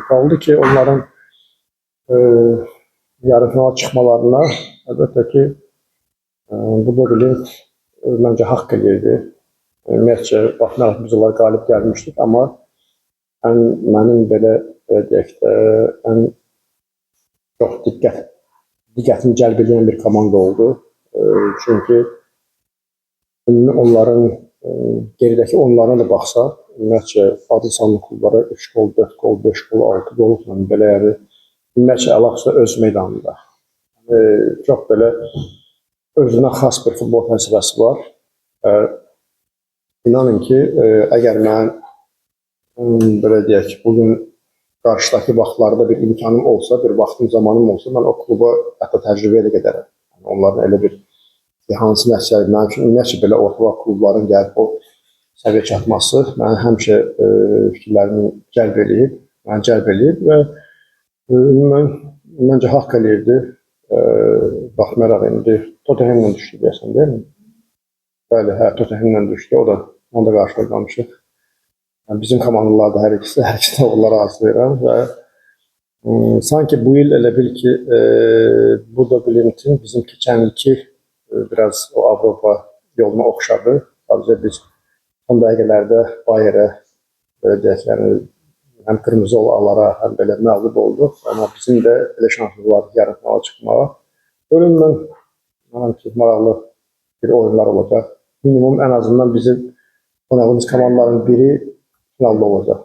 Kaldı ki onların yarı final çıxmalarına əlbəttə ki bu da bilin məncə haqq eləyirdi. Ümumiyyətcə baxmayaraq biz onlar qalib gəlmişdik, amma mənim belə deyək də ən çox diqqətimi cəlb edən bir komanda oldu. Çünki onların geridəki oyunlarına da baxsaq, ümumiyyətcə adlı sanlı klublara 3 gol, 4 gol, 5 gol, 6 golla belə yəni ümumiyyətcə əlaqəsə öz meydanında. Çox belə özünə xas bir futbol fəlsəfəsi var. İnanın ki, əgər mən belə deyək ki, bugün qarşıdakı vaxtlarda bir imkanım olsa, bir vaxtım, zamanım olsa, mən o kluba hətta təcrübə ilə gedərəm. Onların elə bir hansı nəticədir, mənim üçün ümumiyyətcə belə orta klubların gəlib o səviyyə çatması mənim həmişə fikirlərimi cəlb eləyib və məncə haqq eləyirdi. Baxmayaraq indi Tottenham'la düşdü deyəsən, deyil mi? Bəli, hə, Tottenham'la düşdü, onu da qarşılamışıq. Bizim komandalarda hər ikisi də onlara arzulayıram və sanki bu il elə bil ki, bu da bilintin bizim keçən ilki biraz o Avropa yoluna oxşadı. Sadəcə biz son dəqiqələrdə Bayerə, deyək, yəni həm qırmızı olanlara, həm belə məğlub olduq. Amma bizim də elə şansımız var yarı finala çıxmağa. Bölümdən mənəm ki, maraqlı bir oyunlar olacaq. Minimum ən azından bizim oynadığımız komandaların biri finalda olacaq.